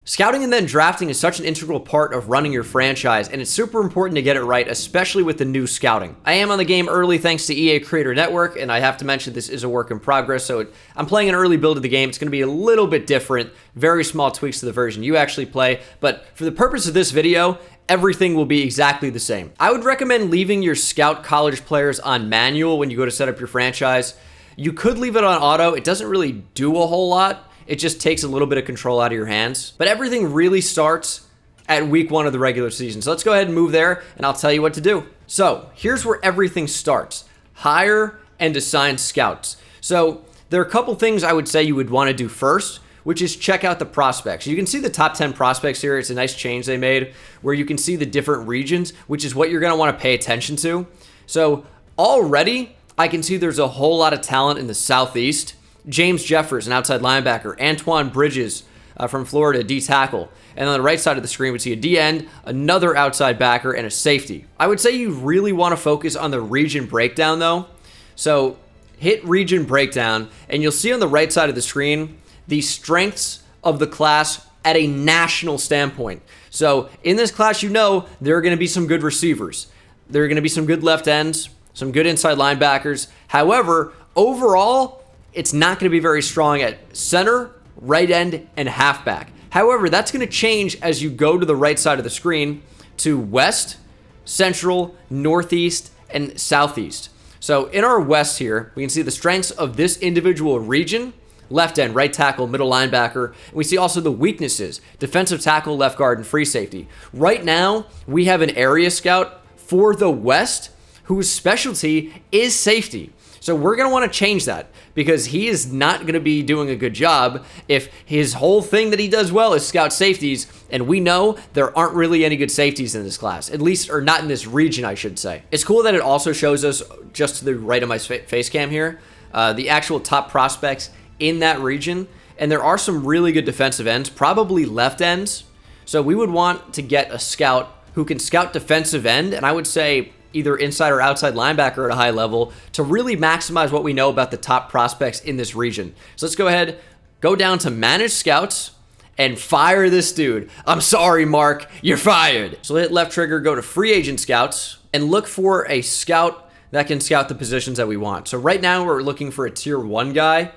Scouting and then drafting is such an integral part of running your franchise, and it's super important to get it right, especially with the new scouting. I am on the game early thanks to EA Creator Network, and I have to mention this is a work in progress, so I'm playing an early build of the game. It's going to be a little bit different, very small tweaks to the version you actually play, but for the purpose of this video, everything will be exactly the same. I would recommend leaving your scout college players on manual when you go to set up your franchise. You could leave it on auto. It doesn't really do a whole lot. It just takes a little bit of control out of your hands. But everything really starts at week 1 of the regular season. So let's go ahead and move there, and I'll tell you what to do. So here's where everything starts. Hire and assign scouts. So there are a couple things I would say you would want to do first, which is check out the prospects. You can see the top 10 prospects here. It's a nice change they made where you can see the different regions, which is what you're going to want to pay attention to. So already I can see there's a whole lot of talent in the Southeast. James Jeffers, an outside linebacker. Antoine Bridges from Florida, D tackle. And on the right side of the screen, we see a D end, another outside backer, and a safety. I would say you really want to focus on the region breakdown, though. So hit region breakdown, and you'll see on the right side of the screen the strengths of the class at a national standpoint. So in this class, you know there are going to be some good receivers. There are going to be some good left ends, some good inside linebackers. However, overall, it's not going to be very strong at center, right end, and halfback. However, that's going to change as you go to the right side of the screen to west, central, northeast, and southeast. So in our west here, we can see the strengths of this individual region: left end, right tackle, middle linebacker. And we see also the weaknesses: defensive tackle, left guard, and free safety. Right now, we have an area scout for the west whose specialty is safety. So we're going to want to change that because he is not going to be doing a good job if his whole thing that he does well is scout safeties, and we know there aren't really any good safeties in this class, at least, or not in this region, I should say. It's cool that it also shows us, just to the right of my face cam here, the actual top prospects in that region, and there are some really good defensive ends, probably left ends. So we would want to get a scout who can scout defensive end, and I would say either inside or outside linebacker at a high level to really maximize what we know about the top prospects in this region. So let's go ahead, go down to manage scouts, and fire this dude. I'm sorry, Mark, you're fired. So hit left trigger, go to free agent scouts, and look for a scout that can scout the positions that we want. So right now we're looking for a tier 1 guy.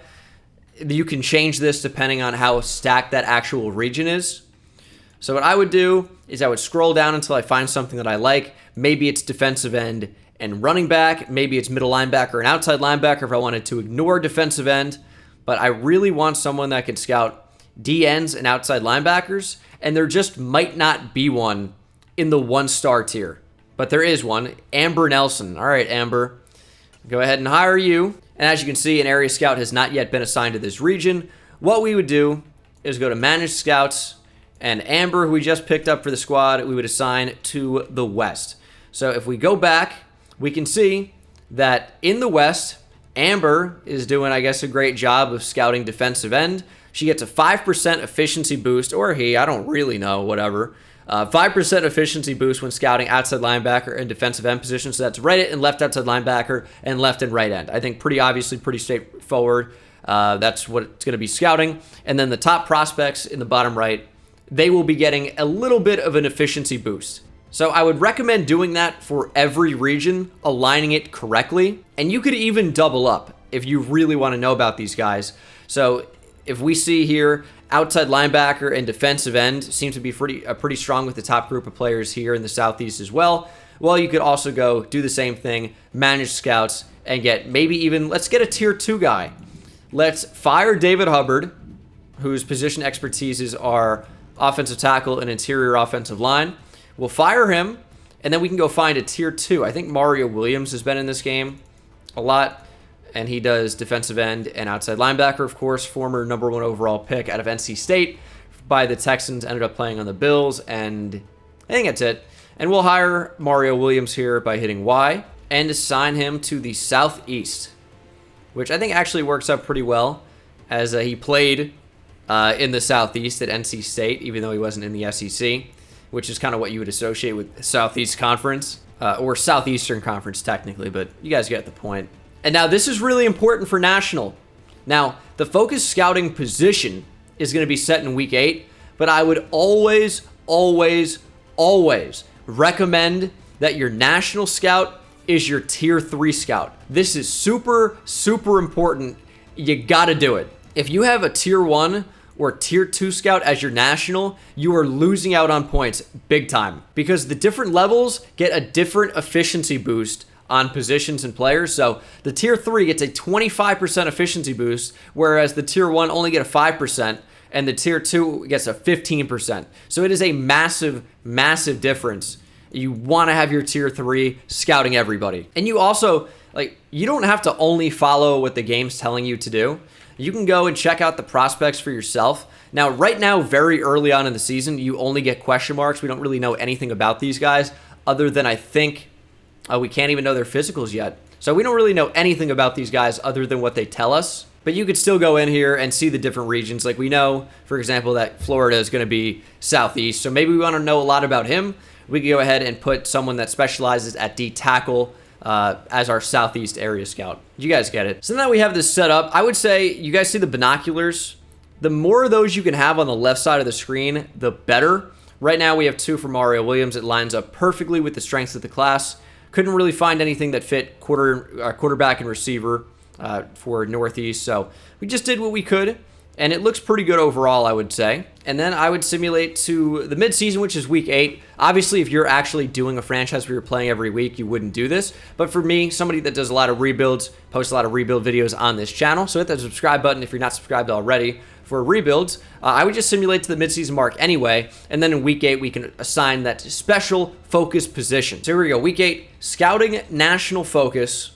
You can change this depending on how stacked that actual region is. So what I would do is I would scroll down until I find something that I like. Maybe it's defensive end and running back. Maybe it's middle linebacker and outside linebacker if I wanted to ignore defensive end. But I really want someone that can scout D ends and outside linebackers. And there just might not be one in the 1-star tier. But there is one. Amber Nelson. All right, Amber. Go ahead and hire you. And as you can see, an area scout has not yet been assigned to this region. What we would do is go to manage scouts. And Amber, who we just picked up for the squad, we would assign to the west. So if we go back, we can see that in the west, Amber is doing, I guess, a great job of scouting defensive end. She gets a 5% efficiency boost, or he, I don't really know, whatever. 5% efficiency boost when scouting outside linebacker and defensive end positions. So that's right and left outside linebacker and left and right end. I think pretty obviously, pretty straightforward. That's what it's going to be scouting. And then the top prospects in the bottom right, they will be getting a little bit of an efficiency boost. So I would recommend doing that for every region, aligning it correctly. And you could even double up if you really want to know about these guys. So if we see here, outside linebacker and defensive end seem to be pretty strong with the top group of players here in the Southeast as well. Well, you could also go do the same thing, manage scouts, and get maybe even, let's get a tier 2 guy. Let's fire David Hubbard, whose position expertises are offensive tackle and interior offensive line. We'll fire him, and then we can go find a tier 2. I think Mario Williams has been in this game a lot, and he does defensive end and outside linebacker, of course, former number 1 overall pick out of NC State by the Texans, ended up playing on the Bills, and I think that's it. And we'll hire Mario Williams here by hitting Y and assign him to the Southeast, which I think actually works out pretty well, as he played in the Southeast at NC State, even though he wasn't in the SEC, which is kind of what you would associate with Southeast Conference, or Southeastern Conference technically, but you guys get the point. And now this is really important for National. Now, the focus scouting position is going to be set in Week 8, but I would always, always, always recommend that your national scout is your tier 3 scout. This is super, super important. You gotta do it. If you have a tier 1 or tier 2 scout as your national, you are losing out on points big time, because the different levels get a different efficiency boost on positions and players. So the tier 3 gets a 25% efficiency boost, whereas the tier 1 only get a 5%, and the tier 2 gets a 15%. So it is a massive, massive difference. You want to have your tier 3 scouting everybody. And you also, you don't have to only follow what the game's telling you to do. You can go and check out the prospects for yourself. Now, right now, very early on in the season, you only get question marks. We don't really know anything about these guys other than I think we can't even know their physicals yet. So we don't really know anything about these guys other than what they tell us. But you could still go in here and see the different regions. Like we know, for example, that Florida is going to be southeast. So maybe we want to know a lot about him. We can go ahead and put someone that specializes at D tackle as our southeast area scout. You guys get it. So now we have this set up. I would say, you guys see the binoculars? The more of those you can have on the left side of the screen, the better. Right now we have 2 for Mario Williams. It lines up perfectly with the strengths of the class. Couldn't really find anything that fit quarterback and receiver for Northeast. So we just did what we could, and it looks pretty good overall, I would say. And then I would simulate to the midseason, which is week 8. Obviously, if you're actually doing a franchise where you're playing every week, you wouldn't do this. But for me, somebody that does a lot of rebuilds, posts a lot of rebuild videos on this channel. So hit that subscribe button if you're not subscribed already for rebuilds. I would just simulate to the midseason mark anyway. And then in week 8, we can assign that special focus position. So here we go. Week 8, scouting national focus.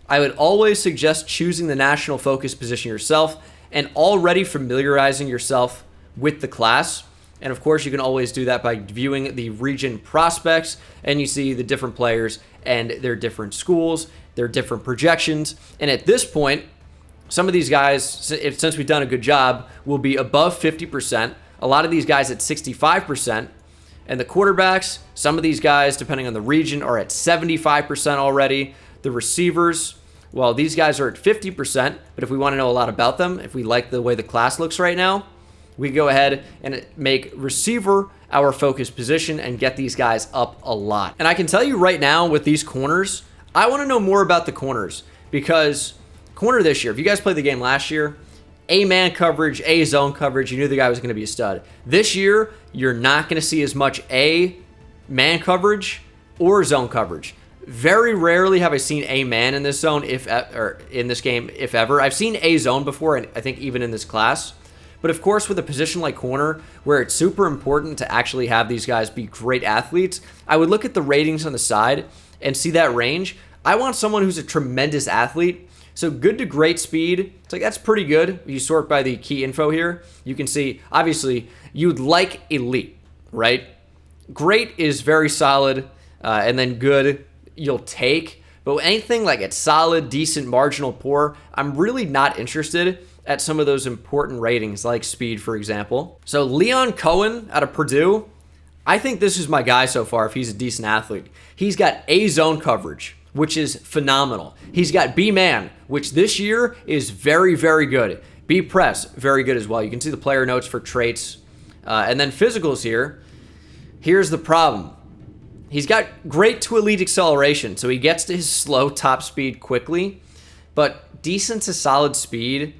I would always suggest choosing the national focus position yourself and already familiarizing yourself with the class. And of course, you can always do that by viewing the region prospects, and you see the different players and their different schools, their different projections. And at this point, some of these guys, since we've done a good job, will be above 50%. A lot of these guys at 65%. And the quarterbacks, some of these guys, depending on the region, are at 75% already. The receivers, well, these guys are at 50%, but if we want to know a lot about them, if we like the way the class looks right now, we go ahead and make receiver our focus position and get these guys up a lot. And I can tell you right now with these corners, I want to know more about the corners, because corner this year, if you guys played the game last year, A man coverage, A zone coverage, you knew the guy was going to be a stud. This year, you're not going to see as much A man coverage or zone coverage. Very rarely have I seen A man in this zone, or in this game, if ever. I've seen A zone before, and I think even in this class. But of course, with a position like corner, where it's super important to actually have these guys be great athletes, I would look at the ratings on the side and see that range. I want someone who's a tremendous athlete. So good to great speed, it's like that's pretty good. You sort by the key info here. You can see, obviously, you'd like elite, right? Great is very solid, and then good you'll take. But anything like it's solid, decent, marginal, poor, I'm really not interested at some of those important ratings like speed, for example. So Leon Cohen out of Purdue, I think this is my guy so far if he's a decent athlete. He's got A zone coverage, which is phenomenal. He's got B man, which this year is very, very good. B press, very good as well. You can see the player notes for traits. And then physicals here. Here's the problem. He's got great to elite acceleration, so he gets to his slow top speed quickly, but decent to solid speed,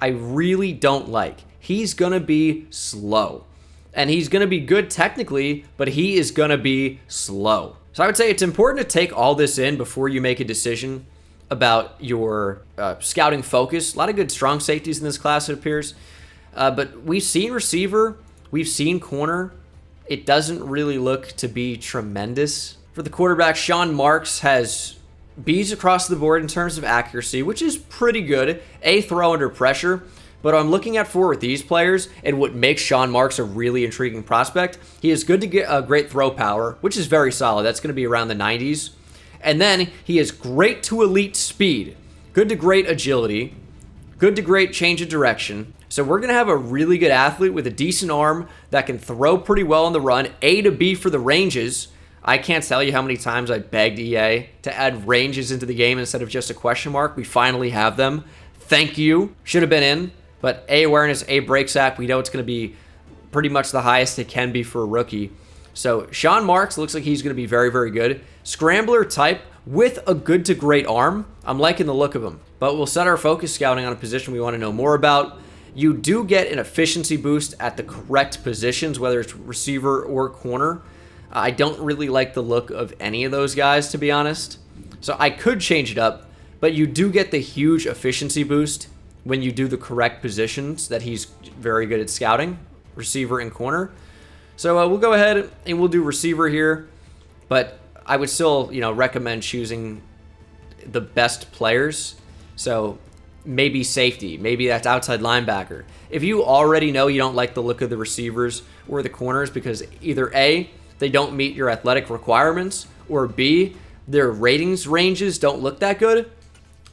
I really don't like. He's going to be slow, and he's going to be good technically, but he is going to be slow. So I would say it's important to take all this in before you make a decision about your scouting focus. A lot of good strong safeties in this class, it appears, but we've seen receiver, we've seen corner. It doesn't really look to be tremendous. For the quarterback, Sean Marks has B's across the board in terms of accuracy, which is pretty good. A throw under pressure. But I'm looking at for with these players and what makes Sean Marks a really intriguing prospect. He is good to get a great throw power, which is very solid. That's going to be around the 90s. And then he has great to elite speed, good to great agility, good to great change of direction. So we're going to have a really good athlete with a decent arm that can throw pretty well on the run. A to B for the ranges. I can't tell you how many times I begged EA to add ranges into the game instead of just a question mark. We finally have them. Thank you. Should have been in. But A awareness, A break sack. We know it's going to be pretty much the highest it can be for a rookie. So Sean Marks looks like he's going to be very, very good. Scrambler type with a good to great arm. I'm liking the look of him. But we'll set our focus scouting on a position we want to know more about. You do get an efficiency boost at the correct positions, whether it's receiver or corner. I don't really like the look of any of those guys, to be honest. So I could change it up, but you do get the huge efficiency boost when you do the correct positions that he's very good at scouting, receiver and corner. So we'll go ahead and we'll do receiver here, but I would still, recommend choosing the best players. So maybe safety, maybe that's outside linebacker. If you already know you don't like the look of the receivers or the corners because either A, they don't meet your athletic requirements, or B, their ratings ranges don't look that good,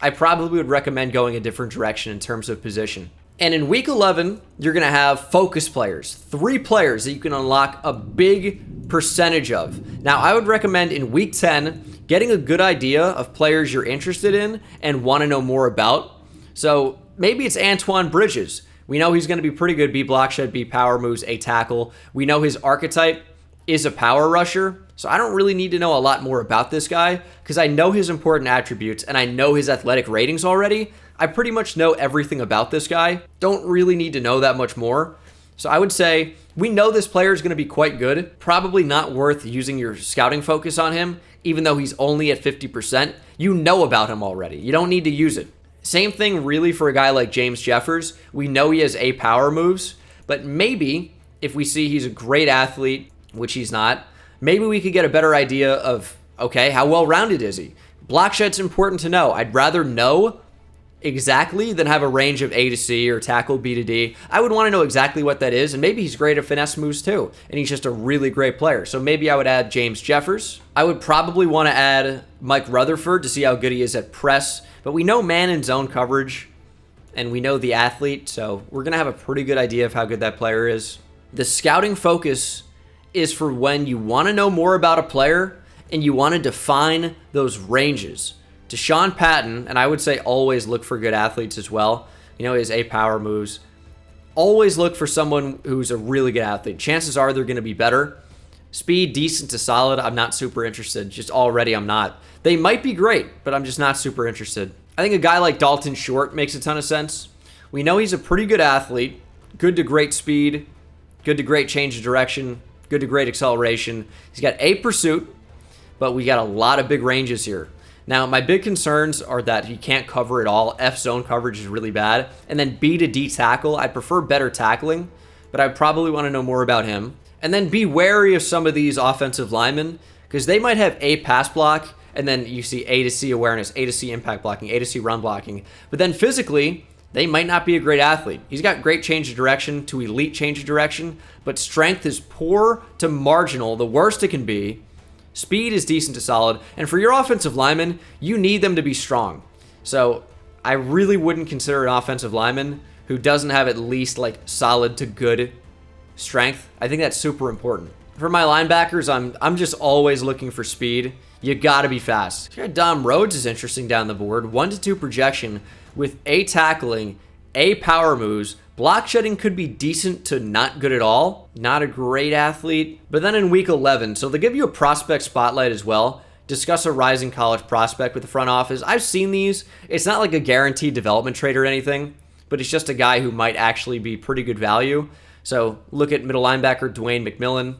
I probably would recommend going a different direction in terms of position. And in week 11, you're going to have focus players, 3 players that you can unlock a big percentage of. Now, I would recommend in week 10, getting a good idea of players you're interested in and want to know more about. So maybe it's Antoine Bridges. We know he's going to be pretty good, B block shed, B power moves, A tackle. We know his archetype is a power rusher. So I don't really need to know a lot more about this guy because I know his important attributes and I know his athletic ratings already. I pretty much know everything about this guy. Don't really need to know that much more. So I would say we know this player is going to be quite good. Probably not worth using your scouting focus on him, even though he's only at 50%. You know about him already. You don't need to use it. Same thing really for a guy like James Jeffers. We know he has A power moves, but maybe if we see he's a great athlete, which he's not, maybe we could get a better idea of, okay, how well-rounded is he? Block shed's important to know. I'd rather know exactly than have a range of A to C or tackle B to D. I would want to know exactly what that is, and maybe he's great at finesse moves too, and he's just a really great player. So maybe I would add James Jeffers. I would probably want to add Mike Rutherford to see how good he is at press, but we know man and zone coverage, and we know the athlete, so we're going to have a pretty good idea of how good that player is. The scouting focus is for when you want to know more about a player and you want to define those ranges. To Sean Patton, and I would say always look for good athletes as well. His A power moves. Always look for someone who's a really good athlete. Chances are they're going to be better. Speed, decent to solid, I'm not super interested. Just already I'm not. They might be great, but I'm just not super interested. I think a guy like Dalton Short makes a ton of sense. We know he's a pretty good athlete. Good to great speed. Good to great change of direction. Good to great acceleration. He's got A pursuit, but we got a lot of big ranges here. Now, my big concerns are that he can't cover it all. F zone coverage is really bad. And then B to D tackle, I prefer better tackling, but I probably want to know more about him. And then be wary of some of these offensive linemen because they might have A pass block, and then you see A to C awareness, A to C impact blocking, A to C run blocking. But then physically, they might not be a great athlete. He's got great change of direction to elite change of direction, but strength is poor to marginal, the worst it can be. Speed is decent to solid, and for your offensive linemen, you need them to be strong. So I really wouldn't consider an offensive lineman who doesn't have at least solid to good strength. I think that's super important. For my linebackers, I'm just always looking for speed. You gotta be fast. Dom Rhodes is interesting down the board. 1-2 projection with A tackling, A power moves. Block shedding could be decent to not good at all. Not a great athlete. But then in week 11, so they give you a prospect spotlight as well. Discuss a rising college prospect with the front office. I've seen these. It's not like a guaranteed development trade or anything, but it's just a guy who might actually be pretty good value. So look at middle linebacker Dwayne McMillan.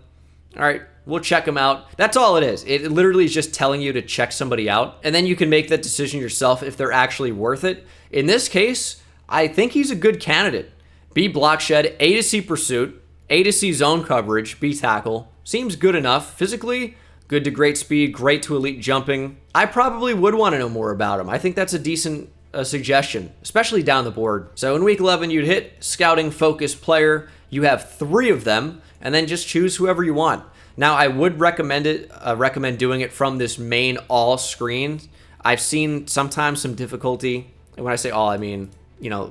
All right, we'll check him out. That's all it is. It literally is just telling you to check somebody out, and then you can make that decision yourself if they're actually worth it. In this case, I think he's a good candidate. B block shed, A to C pursuit, A to C zone coverage, B tackle. Seems good enough. Physically, good to great speed, great to elite jumping. I probably would want to know more about him. I think that's a decent suggestion, especially down the board. So in week 11, you'd hit scouting focus player. You have 3 of them, and then just choose whoever you want. Now, I would recommend doing it from this main all screen. I've seen sometimes some difficulty, and when I say all, I mean,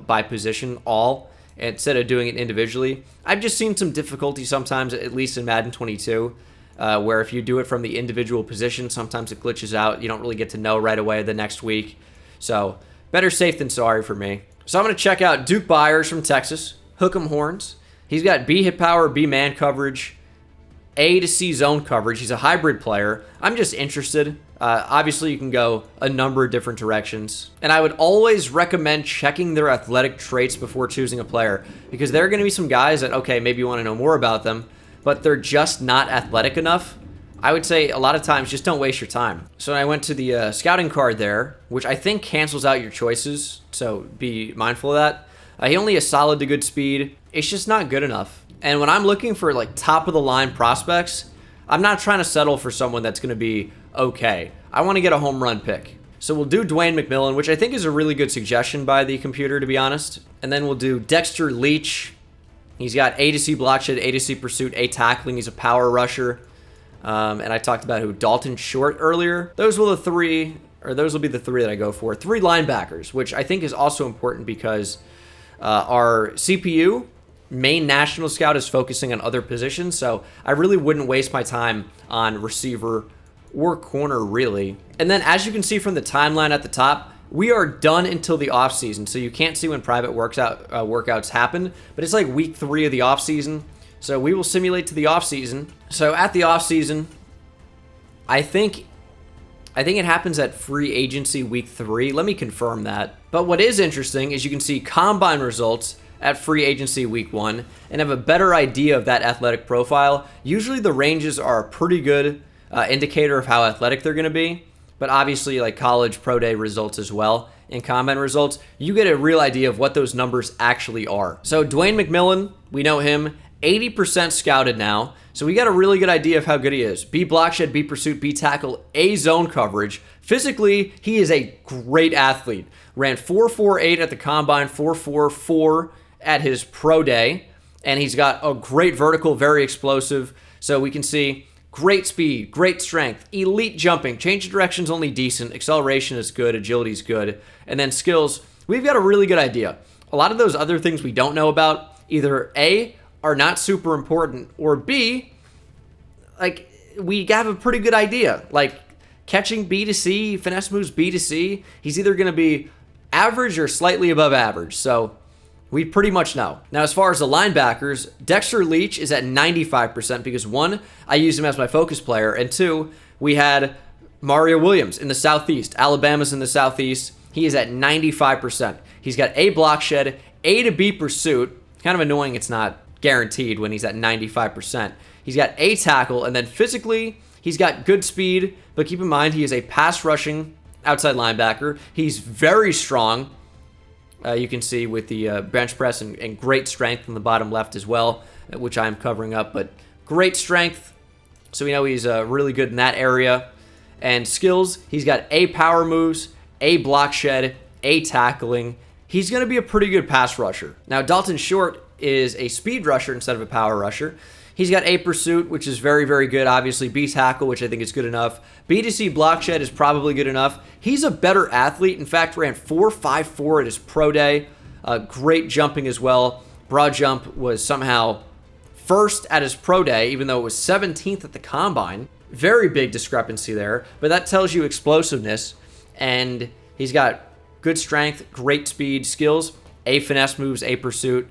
by position, all, instead of doing it individually. I've just seen some difficulty sometimes, at least in Madden 22, where if you do it from the individual position, sometimes it glitches out. You don't really get to know right away the next week. So better safe than sorry for me. So I'm going to check out Duke Byers from Texas, Hook 'em Horns. He's got B hit power, B man coverage, A to C zone coverage. He's a hybrid player. I'm just interested. Obviously, you can go a number of different directions. And I would always recommend checking their athletic traits before choosing a player, because there are going to be some guys that, okay, maybe you want to know more about them, but they're just not athletic enough. I would say a lot of times just don't waste your time. So I went to the scouting card there, which I think cancels out your choices, so be mindful of that. He only has solid to good speed. It's just not good enough. And when I'm looking for like top of the line prospects, I'm not trying to settle for someone that's going to be okay. I want to get a home run pick. So we'll do Dwayne McMillan, which I think is a really good suggestion by the computer, to be honest. And then we'll do Dexter Leach. He's got A to C block shed, A to C pursuit, A tackling. He's a power rusher. And I talked about Dalton Short earlier. Those will be the three that I go for. 3 linebackers, which I think is also important because our CPU main national scout is focusing on other positions, so I really wouldn't waste my time on receiver or corner, really. And then as you can see from the timeline at the top, we are done until the offseason, so you can't see when private workouts happen, but it's like week 3 of the offseason. So we will simulate to the offseason. So at the offseason, I think it happens at free agency week 3. Let me confirm that. But what is interesting is you can see combine results at free agency week 1 and have a better idea of that athletic profile. Usually the ranges are a pretty good indicator of how athletic they're going to be. But obviously, like college pro day results as well and combine results, you get a real idea of what those numbers actually are. So Dwayne McMillan, we know him. 80% scouted now, so we got a really good idea of how good he is. B block shed, B pursuit, B tackle, A zone coverage. Physically, he is a great athlete. Ran 4.48 at the combine, 4.44 at his pro day, and he's got a great vertical, very explosive. So we can see great speed, great strength, elite jumping, change of direction's only decent, acceleration is good, agility's good, and then skills, we've got a really good idea. A lot of those other things we don't know about, either A, are not super important, or B, like, we have a pretty good idea. Like, catching B to C, finesse moves B to C, he's either going to be average or slightly above average. So we pretty much know. Now, as far as the linebackers, Dexter Leach is at 95% because 1, I use him as my focus player, and 2, we had Mario Williams in the Southeast. Alabama's in the Southeast. He is at 95%. He's got A block shed, A to B pursuit. Kind of annoying it's not guaranteed when he's at 95%. He's got A tackle, and then physically, he's got good speed, but keep in mind, he is a pass rushing outside linebacker. He's very strong. You can see with the bench press and great strength in the bottom left as well, which I'm covering up, but great strength. So we know he's really good in that area. And skills, he's got A power moves, A block shed, A tackling. He's going to be a pretty good pass rusher. Now, Dalton Short is a speed rusher instead of a power rusher. He's got A pursuit, which is very, very good. Obviously, B tackle, which I think is good enough. B to C block shed is probably good enough. He's a better athlete. In fact, ran 4.54 at his pro day. Great jumping as well. Broad jump was somehow first at his pro day, even though it was 17th at the combine. Very big discrepancy there, but that tells you explosiveness. And he's got good strength, great speed, skills, A finesse moves, A pursuit.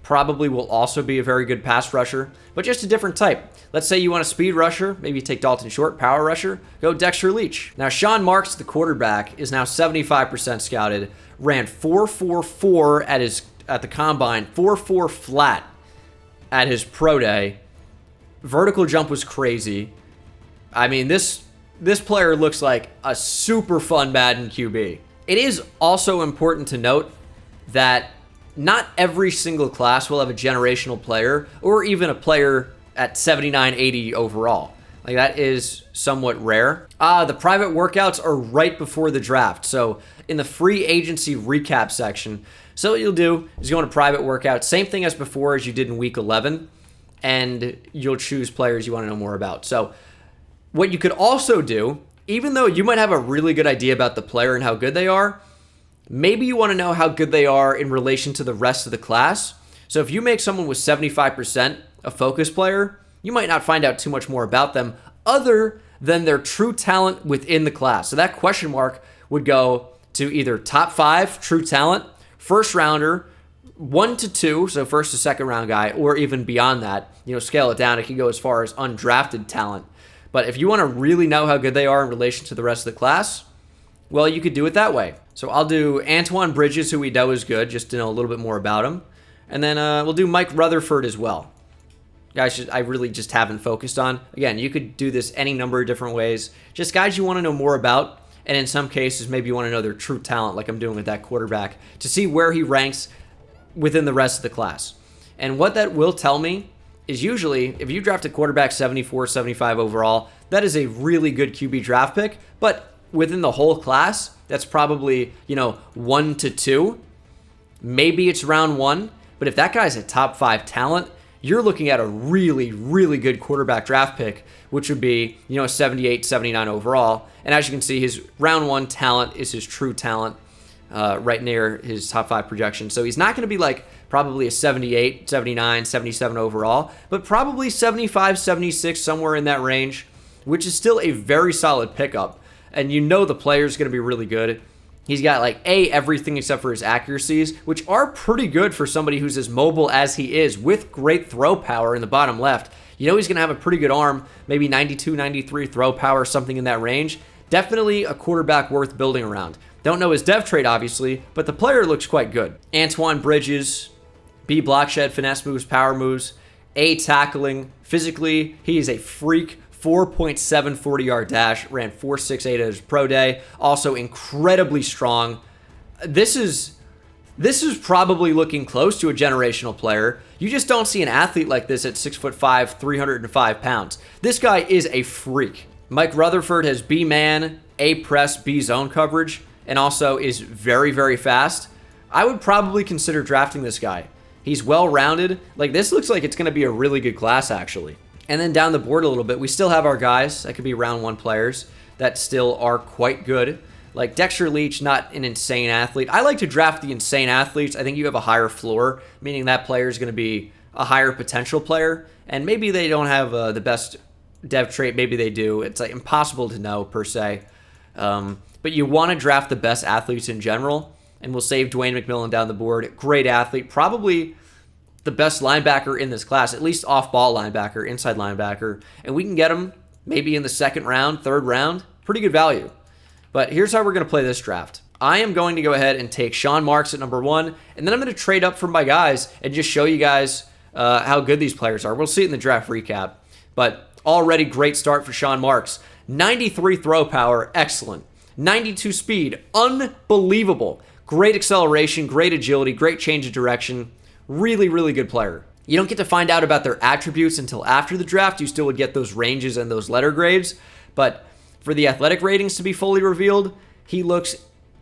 Probably will also be a very good pass rusher, but just a different type. Let's say you want a speed rusher, maybe take Dalton Short, power rusher, go Dexter Leach. Now, Sean Marks, the quarterback, is now 75% scouted, ran 4.44 at the combine, 4.4 flat at his pro day. Vertical jump was crazy. I mean, this player looks like a super fun Madden QB. It is also important to note that not every single class will have a generational player or even a player at 79, 80 overall. Like, that is somewhat rare. The private workouts are right before the draft. So in the free agency recap section, so what you'll do is go into private workout, same thing as before as you did in week 11, and you'll choose players you want to know more about. So what you could also do, even though you might have a really good idea about the player and how good they are, maybe you want to know how good they are in relation to the rest of the class. So if you make someone with 75% a focus player, you might not find out too much more about them other than their true talent within the class. So that question mark would go to either top 5 true talent, first rounder, 1 to 2, so first to second round guy, or even beyond that, scale it down. It could go as far as undrafted talent. But if you want to really know how good they are in relation to the rest of the class, well, you could do it that way. So I'll do Antoine Bridges, who we know is good, just to know a little bit more about him. And then we'll do Mike Rutherford as well. Guys I really just haven't focused on. Again, you could do this any number of different ways. Just guys you want to know more about. And in some cases, maybe you want to know their true talent, like I'm doing with that quarterback, to see where he ranks within the rest of the class. And what that will tell me is usually, if you draft a quarterback 74, 75 overall, that is a really good QB draft pick. But within the whole class, that's probably, 1 to 2. Maybe it's round 1. But if that guy's a top 5 talent, you're looking at a really, really good quarterback draft pick, which would be, 78, 79 overall. And as you can see, his round 1 talent is his true talent, right near his top 5 projection. So he's not going to be like probably a 78, 79, 77 overall, but probably 75, 76, somewhere in that range, which is still a very solid pickup. And the player's going to be really good. He's got everything except for his accuracies, which are pretty good for somebody who's as mobile as he is, with great throw power in the bottom left. He's going to have a pretty good arm, maybe 92, 93 throw power, something in that range. Definitely a quarterback worth building around. Don't know his dev trait, obviously, but the player looks quite good. Antoine Bridges, B block shed, finesse moves, power moves, A tackling. Physically, he is a freak. 4.7 40-yard dash, ran 4.68 at his pro day. Also incredibly strong. This is probably looking close to a generational player. You just don't see an athlete like this at 6'5", 305 pounds. This guy is a freak. Mike Rutherford has B-man, A-press, B-zone coverage, and also is very, very fast. I would probably consider drafting this guy. He's well-rounded. This looks like it's going to be a really good class, actually. And then down the board a little bit, we still have our guys that could be round 1 players that still are quite good. Like Dexter Leach, not an insane athlete. I like to draft the insane athletes. I think you have a higher floor, meaning that player is going to be a higher potential player. And maybe they don't have the best dev trait. Maybe they do. It's impossible to know per se. But you want to draft the best athletes in general. And we'll save Dwayne McMillan down the board. Great athlete. Probably the best linebacker in this class, at least off-ball linebacker, inside linebacker. And we can get him maybe in the 2nd round, 3rd round. Pretty good value. But here's how we're going to play this draft. I am going to go ahead and take Sean Marks at number 1, and then I'm going to trade up from my guys and just show you guys how good these players are. We'll see it in the draft recap. But already great start for Sean Marks. 93 throw power, excellent. 92 speed, unbelievable. Great acceleration, great agility, great change of direction. Really, really good player. You don't get to find out about their attributes until after the draft. You still would get those ranges and those letter grades. But for the athletic ratings to be fully revealed, he looks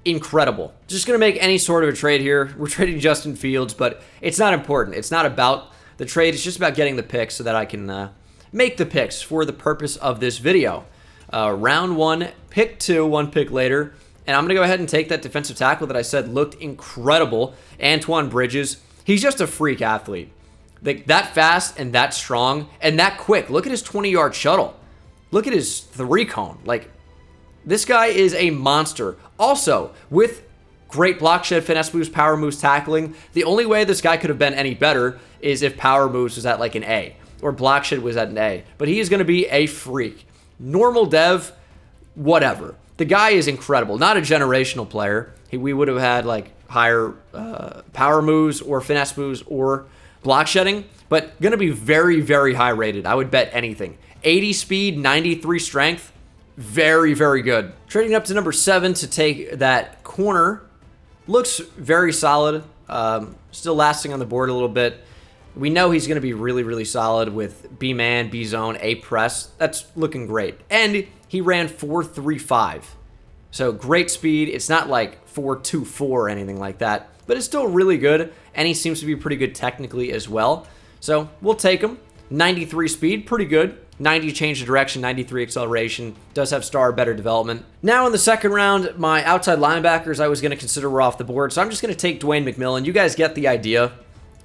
incredible. Just going to make any sort of a trade here. We're trading Justin Fields, but it's not important. It's not about the trade. It's just about getting the picks so that I can make the picks for the purpose of this video. Round 1, pick 2, 1 pick later. And I'm going to go ahead and take that defensive tackle that I said looked incredible, Antoine Bridges. He's just a freak athlete. That fast and that strong and that quick. Look at his 20-yard shuttle. Look at his 3-cone. This guy is a monster. Also, with great block shed, finesse moves, power moves, tackling, the only way this guy could have been any better is if power moves was at an A or block shed was at an A. But he is going to be a freak. Normal dev, whatever. The guy is incredible. Not a generational player. We would have had higher power moves or finesse moves or block shedding, but going to be very, very high rated. I would bet anything. 80 speed, 93 strength. Very, very good. Trading up to number 7 to take that corner. Looks very solid. Still lasting on the board a little bit. We know he's going to be really, really solid with B-man, B-zone, A-press. That's looking great. And he ran 4.35. So great speed. It's not 4.24 or anything like that, but it's still really good. And he seems to be pretty good technically as well. So we'll take him. 93 speed, pretty good. 90 change of direction, 93 acceleration. Does have star better development. Now in the 2nd round, my outside linebackers I was going to consider were off the board. So I'm just going to take Dwayne McMillan. You guys get the idea.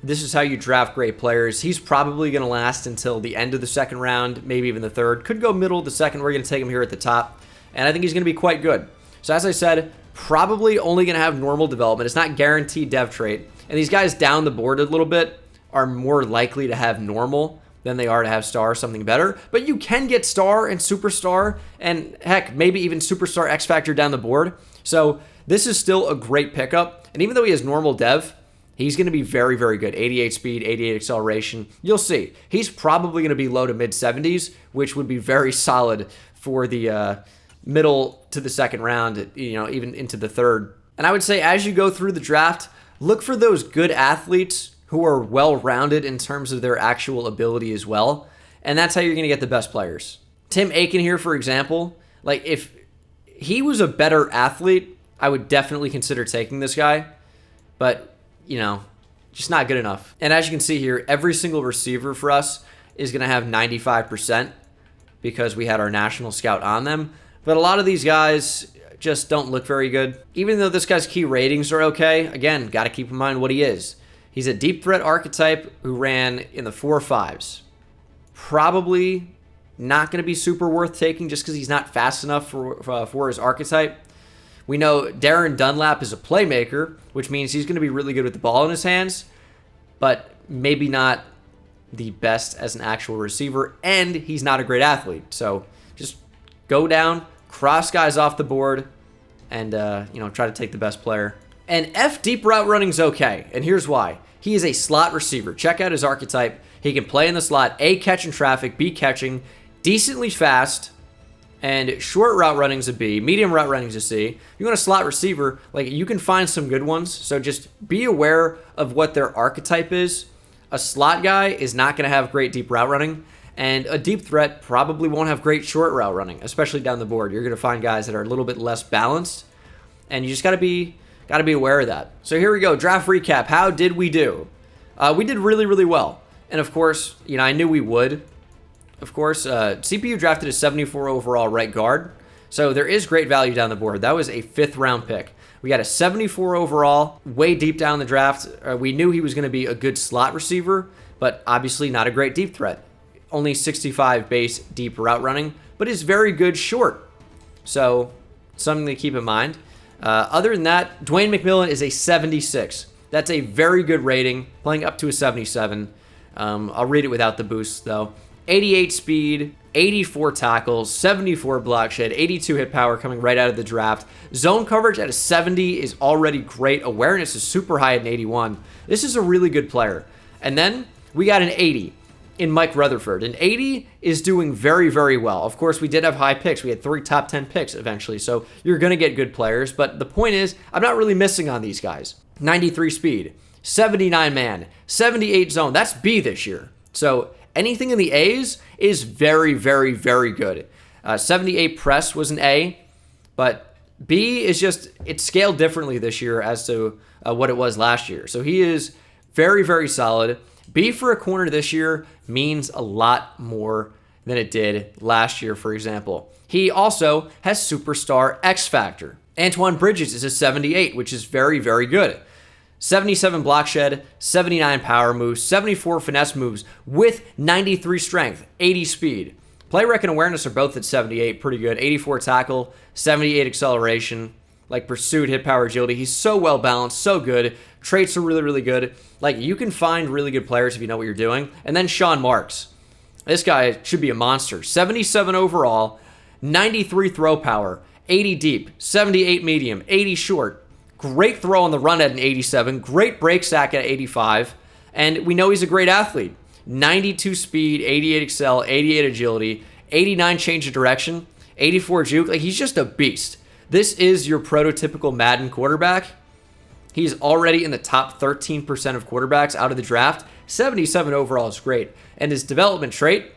This is how you draft great players. He's probably going to last until the end of the 2nd round, maybe even the 3rd. Could go middle of the 2nd. We're going to take him here at the top. And I think he's going to be quite good. So as I said, probably only going to have normal development. It's not guaranteed dev trait. And these guys down the board a little bit are more likely to have normal than they are to have star, something better. But you can get star and superstar, and heck, maybe even superstar X Factor down the board. So this is still a great pickup. And even though he has normal dev, he's going to be very, very good. 88 speed, 88 acceleration. You'll see. He's probably going to be low to mid 70s, which would be very solid for the middle to the second round, even into the third. And I would say as you go through the draft, look for those good athletes who are well-rounded in terms of their actual ability as well. And that's how you're going to get the best players. Tim Aiken here, for example, like if he was a better athlete, I would definitely consider taking this guy. But, just not good enough. And as you can see here, every single receiver for us is going to have 95% because we had our national scout on them. But a lot of these guys just don't look very good. Even though this guy's key ratings are okay, again, got to keep in mind what he is. He's a deep threat archetype who ran in the 4.5s. Probably not going to be super worth taking just because he's not fast enough for his archetype. We know Darren Dunlap is a playmaker, which means he's going to be really good with the ball in his hands, but maybe not the best as an actual receiver, and he's not a great athlete. So just go down, cross guys off the board, and try to take the best player. And F deep route running's okay, and here's why. He is a slot receiver. Check out his archetype. He can play in the slot, A, catching traffic, B, catching, decently fast, and short route running's a B, medium route running's a C. If you want a slot receiver, like you can find some good ones, so just be aware of what their archetype is. A slot guy is not going to have great deep route running, and a deep threat probably won't have great short route running, especially down the board. You're going to find guys that are a little bit less balanced, and you just got to be aware of that. So here we go, draft recap. How did we do? We did really, really well. And of course, I knew we would. Of course, CPU drafted a 74 overall right guard. So there is great value down the board. That was a 5th round pick. We got a 74 overall, way deep down the draft. We knew he was going to be a good slot receiver, but obviously not a great deep threat. Only 65 base deep route running, but is very good short. So something to keep in mind. Other than that, Dwayne McMillan is a 76. That's a very good rating, playing up to a 77. I'll read it without the boost, though. 88 speed, 84 tackles, 74 block shed, 82 hit power coming right out of the draft. Zone coverage at a 70 is already great. Awareness is super high at an 81. This is a really good player. And then we got an 80 in Mike Rutherford. An 80 is doing very, very well. Of course, we did have high picks. We had 3 top 10 picks eventually, so you're going to get good players. But the point is, I'm not really missing on these guys. 93 speed, 79 man, 78 zone. That's B this year. So anything in the A's is very, very, very good. 78 press was an A, but B is just, it's scaled differently this year as to what it was last year. So he is very, very solid. B for a corner this year means a lot more than it did last year, for example. He also has superstar X Factor. Antoine Bridges is a 78, which is very, very good. 77 block shed, 79 power moves, 74 finesse moves with 93 strength, 80 speed. Play rec and awareness are both at 78, pretty good. 84 tackle, 78 acceleration, like pursuit, hit power, agility. He's so well balanced, so good. Traits are really, really good. Like, you can find really good players if you know what you're doing. And then Sean Marks. This guy should be a monster. 77 overall, 93 throw power, 80 deep, 78 medium, 80 short. Great throw on the run at an 87. Great break sack at 85. And we know he's a great athlete. 92 speed, 88 excel, 88 agility, 89 change of direction, 84 juke. Like, he's just a beast. This is your prototypical Madden quarterback. He's already in the top 13% of quarterbacks out of the draft. 77 overall is great. And his development trait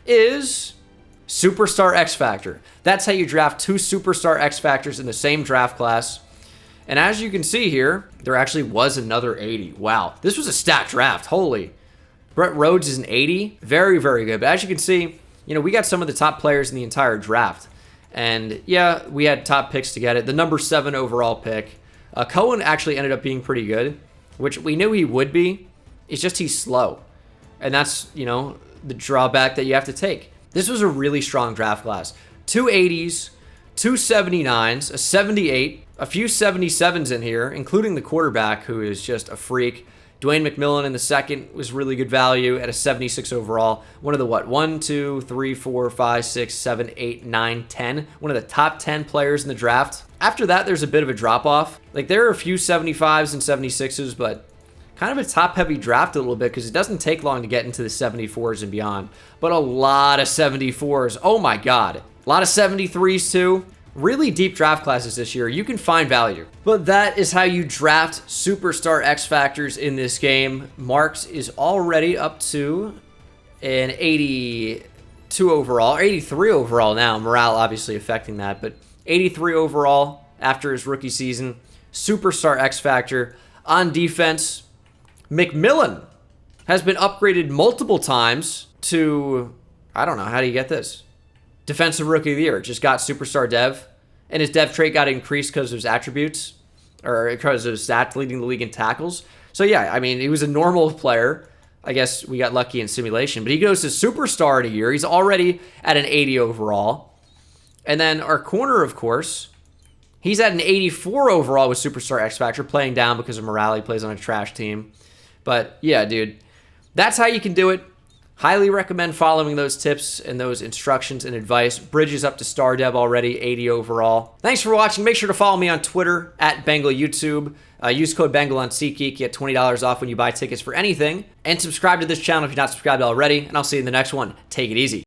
is Superstar X Factor. That's how you draft 2 Superstar X Factors in the same draft class. And as you can see here, there actually was another 80. Wow, this was a stacked draft. Holy. Brett Rhodes is an 80. Very, very good. But as you can see, we got some of the top players in the entire draft. And yeah, we had top picks to get it. The number 7 overall pick. Cohen actually ended up being pretty good, which we knew he would be. It's just he's slow. And that's, the drawback that you have to take. This was a really strong draft class. 2 80s, 2 79s, a 78, A few 77s in here, including the quarterback, who is just a freak. Dwayne McMillan in the second was really good value at a 76 overall. One of the 1, 2, 3, 4, 5, 6, 7, 8, 9, 10. One of the top 10 players in the draft. After that, there's a bit of a drop-off. Like, there are a few 75s and 76s, but kind of a top-heavy draft a little bit because it doesn't take long to get into the 74s and beyond. But a lot of 74s. Oh, my God. A lot of 73s, too. Really deep draft classes this year. You can find value. But that is how you draft superstar X Factors in this game. Marks is already up to an 82 overall, or 83 overall now. Morale obviously affecting that, but 83 overall after his rookie season. Superstar X Factor. On defense, McMillan has been upgraded multiple times to, I don't know, how do you get this? Defensive Rookie of the Year. Just got Superstar Dev, and his Dev trait got increased because of his attributes, or because of his stats leading the league in tackles. So yeah, I mean, he was a normal player. I guess we got lucky in simulation, but he goes to Superstar of the Year. He's already at an 80 overall. And then our corner, of course, he's at an 84 overall with Superstar X Factor, playing down because of morale. He plays on a trash team. But yeah, dude, that's how you can do it. Highly recommend following those tips and those instructions and advice. Bridges up to Star Dev already, 80 overall. Thanks for watching. Make sure to follow me on Twitter at Bengal YouTube. Use code Bengal on SeatGeek. Get $20 off when you buy tickets for anything. And subscribe to this channel if you're not subscribed already. And I'll see you in the next one. Take it easy.